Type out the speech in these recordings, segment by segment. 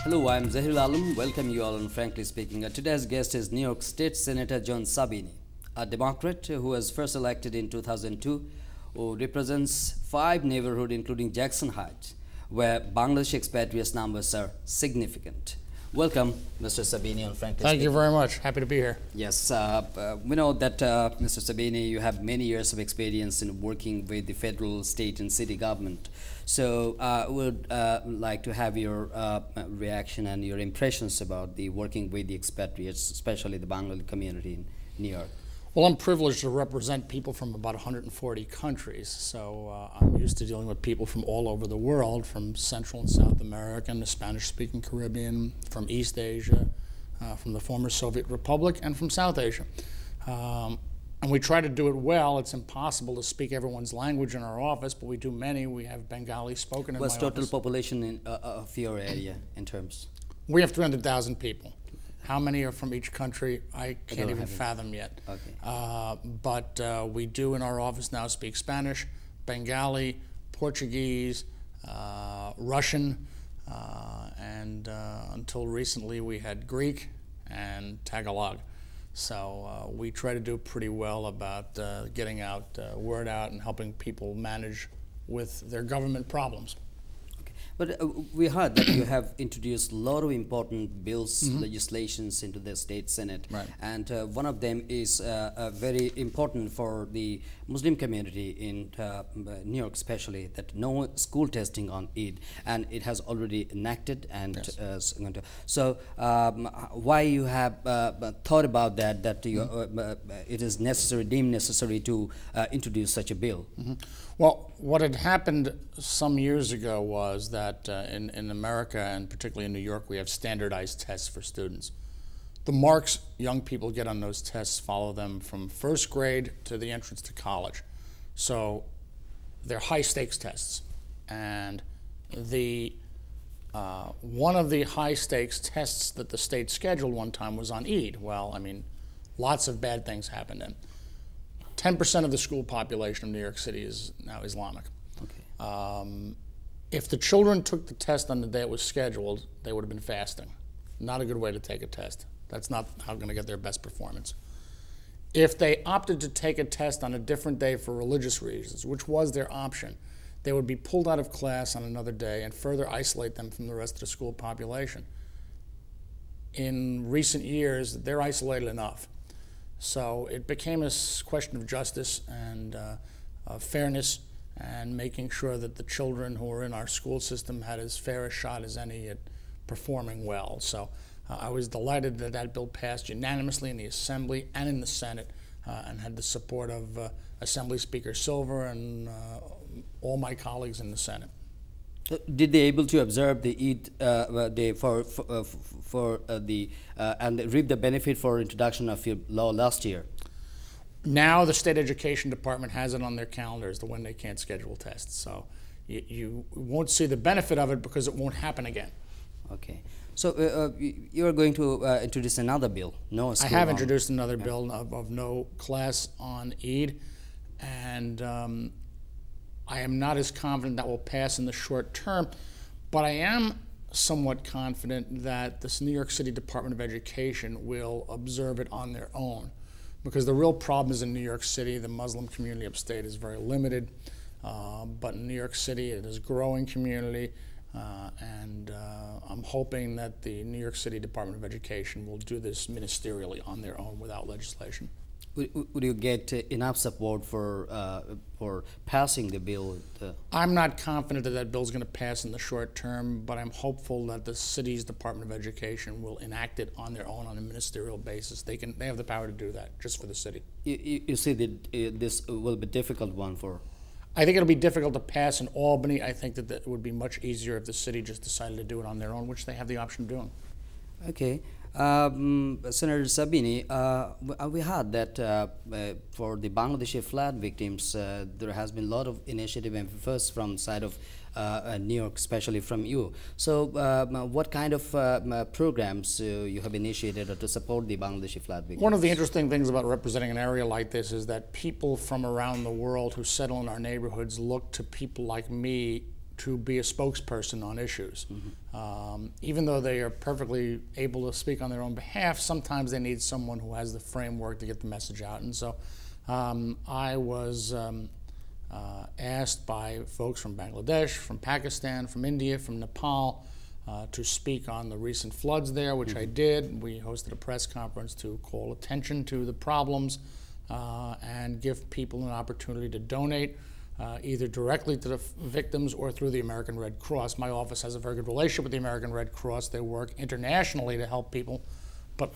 Hello, I'm Zahir Alam. Welcome you all on Frankly Speaking. Today's guest is New York State Senator John Sabini, a Democrat who was first elected in 2002, who represents 5 neighborhoods including Jackson Heights, where Bangladesh expatriates numbers are significant. Welcome, Mr. Sabini on Frankly Speaking. Thank you very much. Happy to be here. Yes, we know that, Mr. Sabini, you have many years of experience in working with the federal, state, and city government. So I would like to have your reaction and your impressions about the working with the expatriates, especially the Bangla community in New York. Well, I'm privileged to represent people from about 140 countries, so I'm used to dealing with people from all over the world, from Central and South America, and the Spanish-speaking Caribbean, from East Asia, from the former Soviet Republic, and from South Asia. And we try to do it well. It's impossible to speak everyone's language in our office, but we do many. We have Bengali spoken in my office. What's total population of your area in terms? We have 300,000 people. How many are from each country, I can't even fathom yet. Okay. But we do in our office now speak Spanish, Bengali, Portuguese, Russian, and until recently we had Greek and Tagalog. So we try to do pretty well about getting out word out and helping people manage with their government problems. But we heard that you have introduced a lot of important bills, legislations into the state senate, right. And one of them is very important for the Muslim community in New York, especially that no school testing on Eid, and it has already enacted. And yes. So why you have thought about that? That you, it is necessary, deemed necessary to introduce such a bill. Well, what had happened some years ago was that in America, and particularly in New York, we have standardized tests for students. The marks young people get on those tests follow them from first grade to the entrance to college. So they're high-stakes tests. And one of the high-stakes tests that the state scheduled one time was on Eid. Well, I mean, lots of bad things happened then. 10% of the school population of New York City is now Islamic. Okay. If the children took the test on the day it was scheduled, they would have been fasting. Not a good way to take a test. That's not how they're going to get their best performance. If they opted to take a test on a different day for religious reasons, which was their option, they would be pulled out of class on another day and further isolate them from the rest of the school population. In recent years, they're isolated enough. So it became a question of justice and fairness, and making sure that the children who are in our school system had as fair a shot as any at performing well. So I was delighted that that bill passed unanimously in the Assembly and in the Senate, and had the support of Assembly Speaker Silver and all my colleagues in the Senate. Did they able to observe the Eid and reap the benefit for introduction of your law last year? Now the State Education Department has it on their calendars, the when they can't schedule tests. So you won't see the benefit of it because it won't happen again. Okay. So you are going to introduce another bill, no school. I have introduced another bill of no class on Eid, and I am not as confident that will pass in the short term, but I am somewhat confident that this New York City Department of Education will observe it on their own. Because the real problem is in New York City, the Muslim community upstate is very limited, but in New York City it is a growing community, and I'm hoping that the New York City Department of Education will do this ministerially on their own without legislation. Would you get enough support for passing the bill? I'm not confident that that bill is going to pass in the short term, but I'm hopeful that the city's Department of Education will enact it on their own on a ministerial basis. They have the power to do that just for the city. You see that this will be a difficult one for? I think it'll be difficult to pass in Albany. I think that it would be much easier if the city just decided to do it on their own, which they have the option of doing. Okay. Senator Sabini, we heard that for the Bangladeshi flood victims, there has been a lot of initiative and efforts from the side of New York, especially from you. So what kind of programs you have initiated to support the Bangladeshi flood victims? One of the interesting things about representing an area like this is that people from around the world who settle in our neighborhoods look to people like me to be a spokesperson on issues. Even though they are perfectly able to speak on their own behalf, sometimes they need someone who has the framework to get the message out. And so I was asked by folks from Bangladesh, from Pakistan, from India, from Nepal, to speak on the recent floods there, which I did. We hosted a press conference to call attention to the problems and give people an opportunity to donate, either directly to the victims or through the American Red Cross. My office has a very good relationship with the American Red Cross. They work internationally to help people, but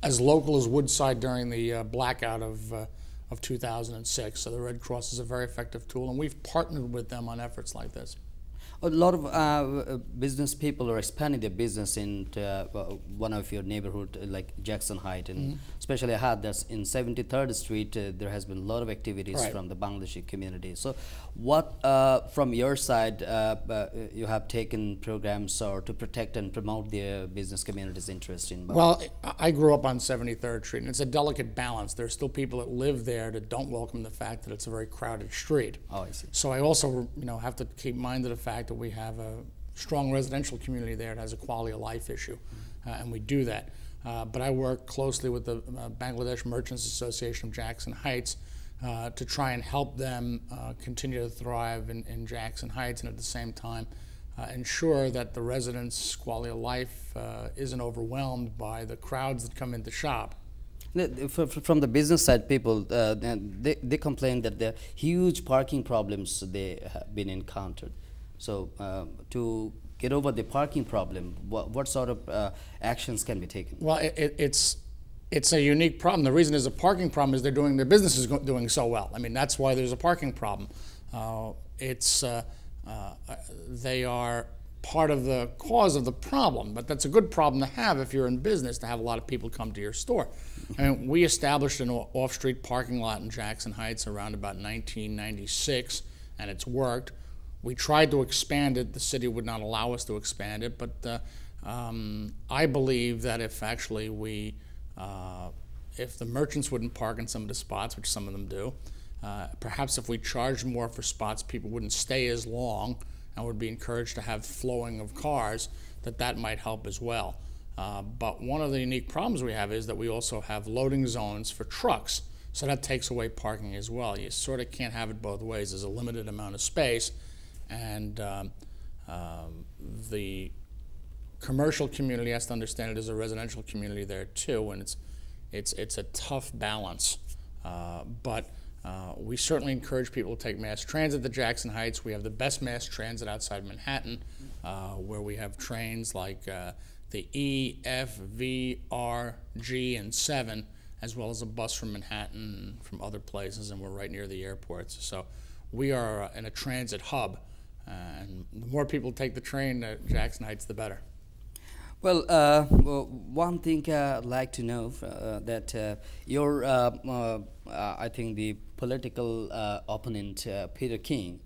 as local as Woodside during the blackout of 2006. So the Red Cross is a very effective tool, and we've partnered with them on efforts like this. A lot of business people are expanding their business in one of your neighborhood, like Jackson Heights, and especially I had this in 73rd Street. There has been a lot of activities from the Bangladeshi community. So, what from your side you have taken programs or to protect and promote the business community's interest in Bangladesh? Well, I grew up on 73rd Street, and it's a delicate balance. There are still people that live there that don't welcome the fact that it's a very crowded street. Oh, I see. So I also, have to keep in mind of the fact that we have a strong residential community there that has a quality of life issue, and we do that. But I work closely with the Bangladesh Merchants Association of Jackson Heights to try and help them continue to thrive in Jackson Heights, and at the same time ensure that the residents' quality of life isn't overwhelmed by the crowds that come into shop. From the business side, people they complain that there are huge parking problems they have been encountered. So to get over the parking problem, what sort of actions can be taken? Well, it's a unique problem. The reason there's a parking problem is their business is doing so well. I mean, that's why there's a parking problem. They are part of the cause of the problem, but that's a good problem to have if you're in business, to have a lot of people come to your store. I mean, we established an off-street parking lot in Jackson Heights around about 1996, and it's worked. We tried to expand it. The city would not allow us to expand it, but I believe that if actually if the merchants wouldn't park in some of the spots, which some of them do, perhaps if we charged more for spots, people wouldn't stay as long and would be encouraged to have flowing of cars, that might help as well. But one of the unique problems we have is that we also have loading zones for trucks, so that takes away parking as well. You sort of can't have it both ways. There's a limited amount of space, and the commercial community has to understand it as a residential community there too, and it's a tough balance. But we certainly encourage people to take mass transit to Jackson Heights. We have the best mass transit outside Manhattan, where we have trains like the E, F, V, R, G, and 7, as well as a bus from Manhattan and from other places, and we're right near the airports. So we are in a transit hub, and the more people take the train to Jackson Heights, the better. Well, one thing I'd like to know that your, I think the political opponent, Peter King,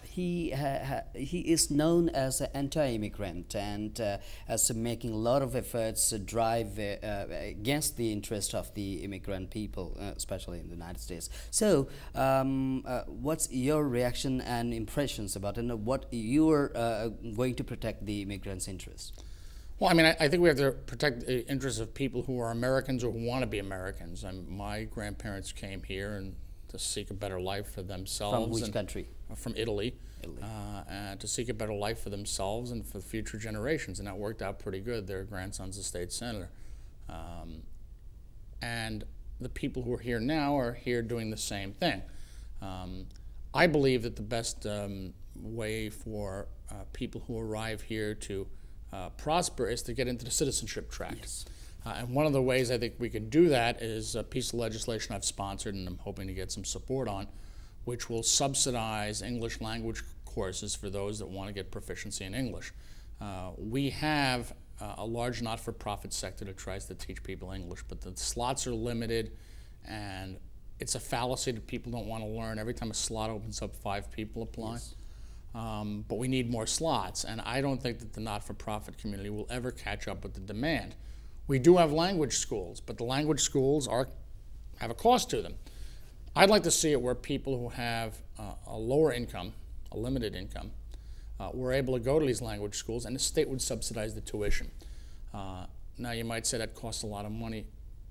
he is known as an anti-immigrant and as making a lot of efforts to drive against the interest of the immigrant people, especially in the United States. So, what's your reaction and impressions about it, and what you are going to protect the immigrants' interests? Well, I mean, I think we have to protect the interests of people who are Americans or who want to be Americans. My grandparents came here and to seek a better life for themselves. From which country? From Italy. To seek a better life for themselves and for future generations, and that worked out pretty good. Their grandson's a state senator. And the people who are here now are here doing the same thing. I believe that the best way for people who arrive here to prosper is to get into the citizenship track. Yes. And one of the ways I think we can do that is a piece of legislation I've sponsored and I'm hoping to get some support on, which will subsidize English language courses for those that want to get proficiency in English. We have a large not-for-profit sector that tries to teach people English, but the slots are limited, and it's a fallacy that people don't want to learn. Every time a slot opens up, 5 people apply. Yes. But we need more slots, and I don't think that the not-for-profit community will ever catch up with the demand. We do have language schools, but the language schools have a cost to them. I'd like to see it where people who have a lower income, a limited income, were able to go to these language schools, and the state would subsidize the tuition. Now you might say that costs a lot of money.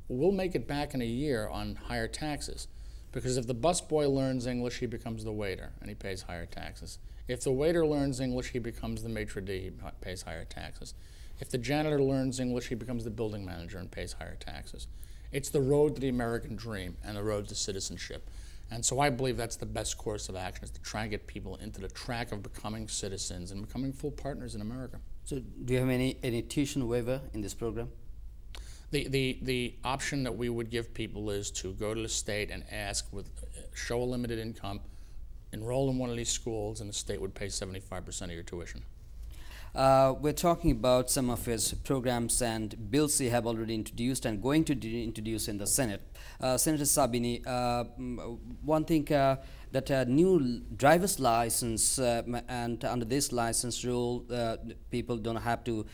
We'll make it back in a year on higher taxes, because if the busboy learns English, he becomes the waiter, and he pays higher taxes. If the waiter learns English, he becomes the maitre d', he pays higher taxes. If the janitor learns English, he becomes the building manager and pays higher taxes. It's the road to the American dream and the road to citizenship. And so I believe that's the best course of action, is to try and get people into the track of becoming citizens and becoming full partners in America. So do you have any tuition waiver in this program? The option that we would give people is to go to the state and ask, show a limited income, enroll in one of these schools, and the state would pay 75% of your tuition. We're talking about some of his programs and bills he have already introduced and going to introduce in the Senate. Senator Sabini, one thing that new driver's license and under this license rule, people don't have to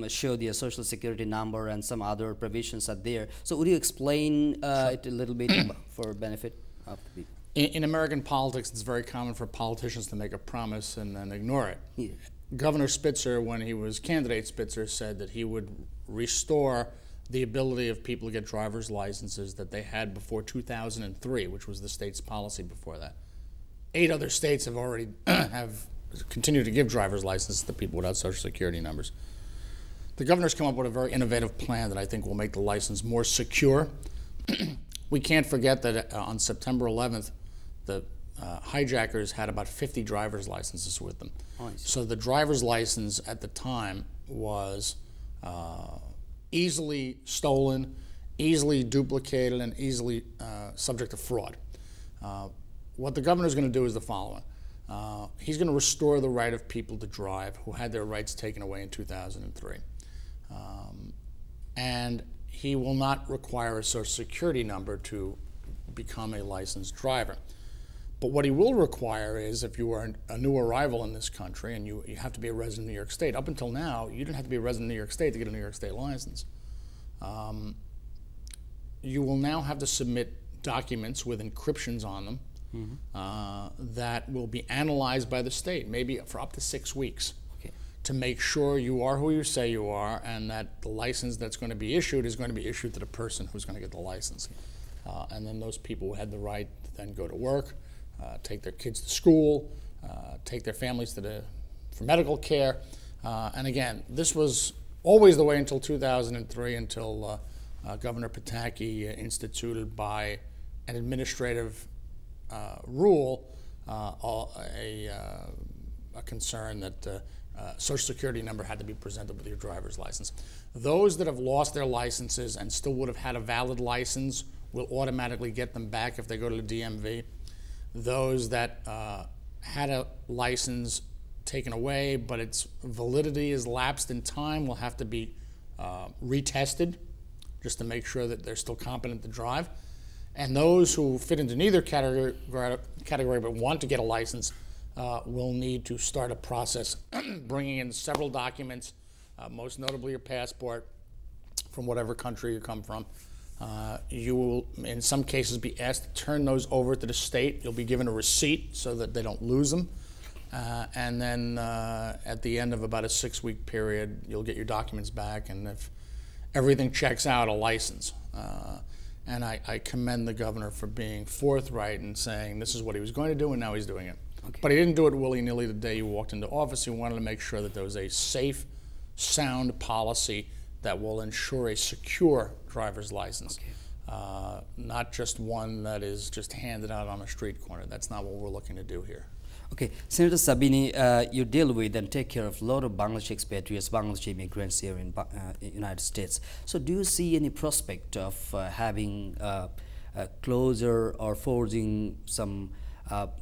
show their social security number, and some other provisions are there. So would you explain it a little bit for benefit of the people? In American politics, it's very common for politicians to make a promise and then ignore it. Yeah. Governor Spitzer, when he was candidate Spitzer, said that he would restore the ability of people to get driver's licenses that they had before 2003, which was the state's policy before that. 8 other states have already continued to give driver's licenses to people without social security numbers. The governor's come up with a very innovative plan that I think will make the license more secure. We can't forget that on September 11th, the hijackers had about 50 driver's licenses with them. So the driver's license at the time was easily stolen, easily duplicated, and easily subject to fraud. What the governor's going to do is the following. He's going to restore the right of people to drive who had their rights taken away in 2003. And he will not require a social security number to become a licensed driver. But what he will require is, if you are a new arrival in this country and you have to be a resident of New York State. Up until now, you didn't have to be a resident of New York State to get a New York State license. You will now have to submit documents with encryptions on them that will be analyzed by the state, maybe for up to 6 weeks, to make sure you are who you say you are, and that the license that's going to be issued is going to be issued to the person who's going to get the license. And then those people had the right to then go to work, take their kids to school, take their families for medical care. And again, this was always the way until 2003, until Governor Pataki instituted by an administrative rule a concern that social security number had to be presented with your driver's license. Those that have lost their licenses and still would have had a valid license will automatically get them back if they go to the DMV. Those that had a license taken away but its validity is lapsed in time will have to be retested just to make sure that they're still competent to drive. And those who fit into neither category but want to get a license will need to start a process bringing in several documents, most notably your passport from whatever country you come from. You will, in some cases, be asked to turn those over to the state. You'll be given a receipt so that they don't lose them. And then at the end of about a 6-week period, you'll get your documents back, and if everything checks out, a license. And I commend the governor for being forthright and saying this is what he was going to do, and now he's doing it. Okay. But he didn't do it willy-nilly the day he walked into office. He wanted to make sure that there was a safe, sound policy that will ensure a secure driver's license, not just one that is just handed out on a street corner. That's not what we're looking to do here. Okay, Senator Sabini, you deal with and take care of a lot of Bangladeshi expatriates, Bangladeshi immigrants here in United States. So do you see any prospect of having closer or forging some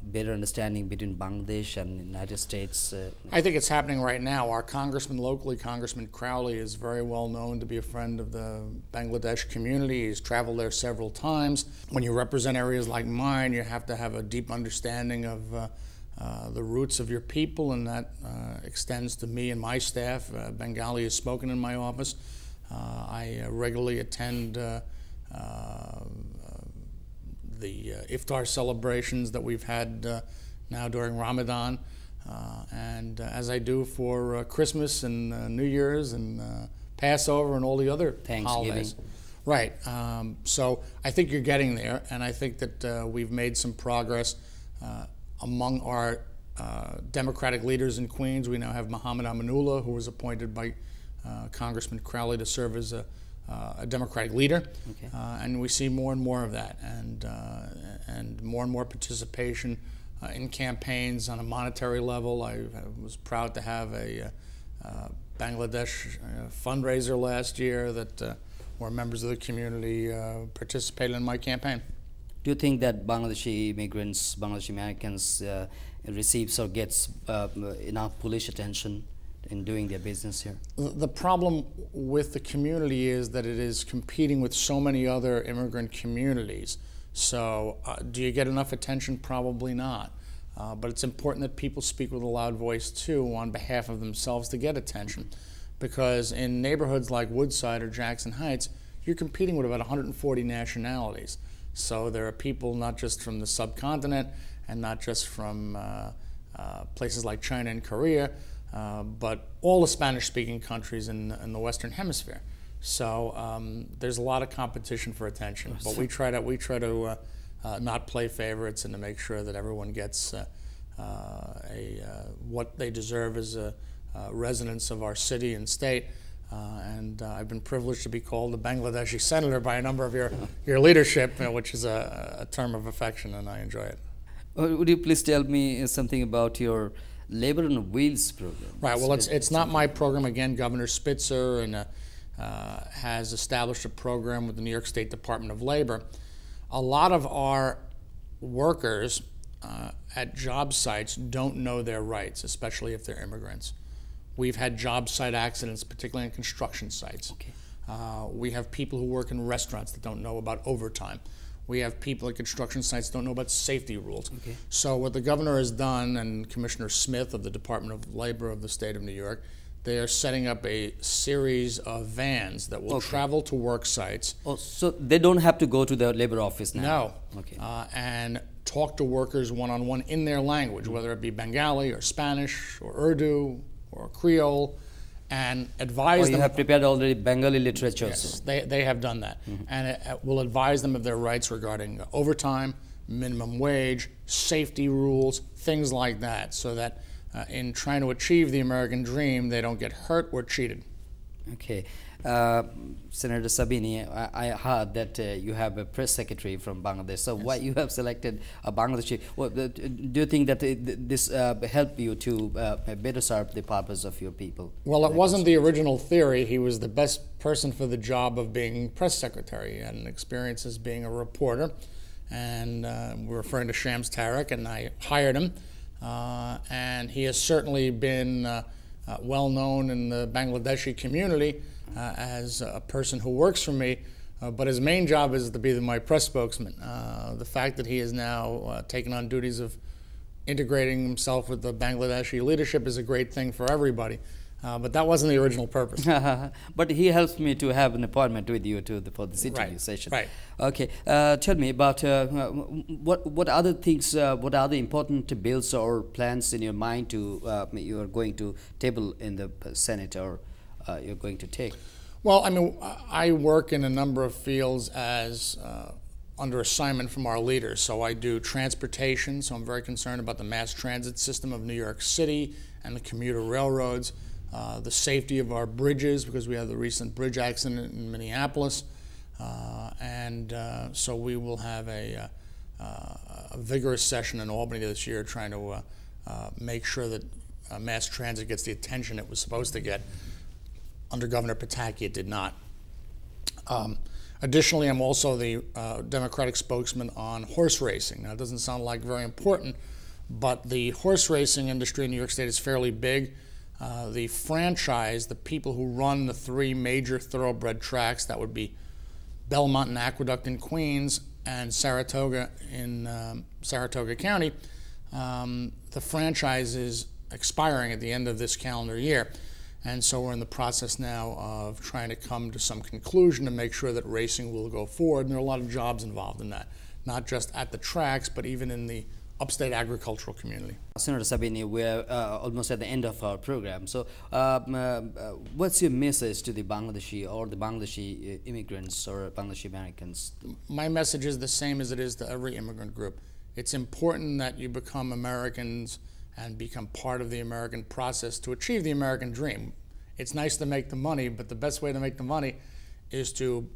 better understanding between Bangladesh and the United States? I think it's happening right now. Our congressman locally, Congressman Crowley, is very well known to be a friend of the Bangladesh community. He's traveled there several times. When you represent areas like mine, you have to have a deep understanding of the roots of your people, and that extends to me and my staff. Bengali is spoken in my office. I regularly attend the iftar celebrations that we've had now during Ramadan. and as I do for Christmas and New Year's and Passover and all the other holidays. Right. So I think you're getting there, and I think that we've made some progress among our Democratic leaders in Queens. We now have Mohammad, who was appointed by Congressman Crowley to serve as a Democratic leader, and we see more and more of that, and more participation in campaigns on a monetary level. I was proud to have a Bangladesh fundraiser last year that where members of the community participated in my campaign. Do you think that Bangladeshi immigrants, Bangladeshi Americans receives or gets enough police attention in doing their business here? The problem with the community is that it is competing with so many other immigrant communities. So do you get enough attention? Probably not. But it's important that people speak with a loud voice too on behalf of themselves to get attention. Because in neighborhoods like Woodside or Jackson Heights, you're competing with about 140 nationalities. So there are people not just from the subcontinent and not just from places like China and Korea, but all the Spanish-speaking countries in the Western Hemisphere. So there's a lot of competition for attention, but we try to not play favorites and to make sure that everyone gets what they deserve as residents of our city and state. And I've been privileged to be called the Bangladeshi senator by a number of your leadership, which is a term of affection, and I enjoy it. Would you please tell me something about your Labor on Wheels program? Right. Well, it's not my program. Again, Governor Spitzer has established a program with the New York State Department of Labor. A lot of our workers at job sites don't know their rights, especially if they're immigrants. We've had job site accidents, particularly in construction sites. Okay. We have people who work in restaurants that don't know about overtime. We have people at construction sites that don't know about safety rules. Okay. So what the governor has done, and Commissioner Smith of the Department of Labor of the state of New York, they are setting up a series of vans that will travel to work sites. Oh, so they don't have to go to the labor office now? No. Okay. And talk to workers one-on-one in their language, whether it be Bengali or Spanish or Urdu or Creole, and advise them. You have prepared already Bengali literature. Yes, they have done that. And it will advise them of their rights regarding overtime, minimum wage, safety rules, things like that, so that in trying to achieve the American dream, they don't get hurt or cheated. Okay. Senator Sabini, I heard that you have a press secretary from Bangladesh. So why you have selected a Bangladeshi? Well, do you think that this helped you to better serve the purpose of your people? Well, it wasn't the original theory. He was the best person for the job of being press secretary. He had an experience as being a reporter. And we're referring to Shams Tariq, and I hired him. And he has certainly been well known in the Bangladeshi community as a person who works for me, but his main job is to be my press spokesman. The fact that he has now taken on duties of integrating himself with the Bangladeshi leadership is a great thing for everybody. But that wasn't the original purpose. But he helps me to have an appointment with you for this interview session. Right. Okay. Tell me about what other things, what are the important bills or plans in your mind to you are going to table in the Senate or you're going to take? Well, I mean, I work in a number of fields as under assignment from our leaders. So I do transportation, so I'm very concerned about the mass transit system of New York City and the commuter railroads. The safety of our bridges, because we had the recent bridge accident in Minneapolis, so we will have a vigorous session in Albany this year trying to make sure that mass transit gets the attention it was supposed to get. Under Governor Pataki, it did not. Additionally, I'm also the Democratic spokesman on horse racing. Now, it doesn't sound like very important, but the horse racing industry in New York State is fairly big. The franchise, the people who run the three major thoroughbred tracks, that would be Belmont and Aqueduct in Queens and Saratoga in Saratoga County, the franchise is expiring at the end of this calendar year. And so we're in the process now of trying to come to some conclusion to make sure that racing will go forward. And there are a lot of jobs involved in that, not just at the tracks, but even in the upstate agricultural community. Senator Sabini, we're almost at the end of our program. So, what's your message to the Bangladeshi or the Bangladeshi immigrants or Bangladeshi Americans? My message is the same as it is to every immigrant group. It's important that you become Americans and become part of the American process to achieve the American dream. It's nice to make the money, but the best way to make the money is to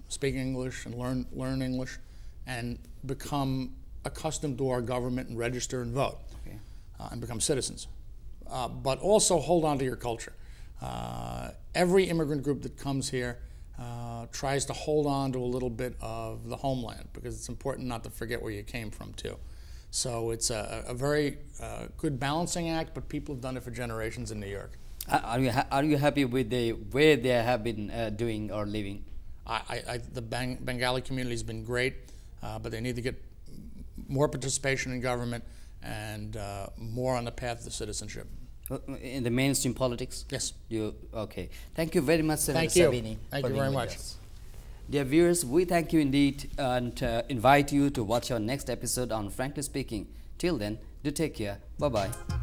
speak English and learn English and become accustomed to our government and register and vote. Okay. And become citizens. But also hold on to your culture. Every immigrant group that comes here tries to hold on to a little bit of the homeland because it's important not to forget where you came from too. So it's a very good balancing act, but people have done it for generations in New York. Are you happy with the way they have been doing or living? The Bengali community has been great, but they need to get more participation in government and more on the path to citizenship. In the mainstream politics? Yes. Okay. Thank you very much, Senator Sabini. Thank you very much. Dear viewers, we thank you indeed and invite you to watch our next episode on Frankly Speaking. Till then, do take care. Bye-bye.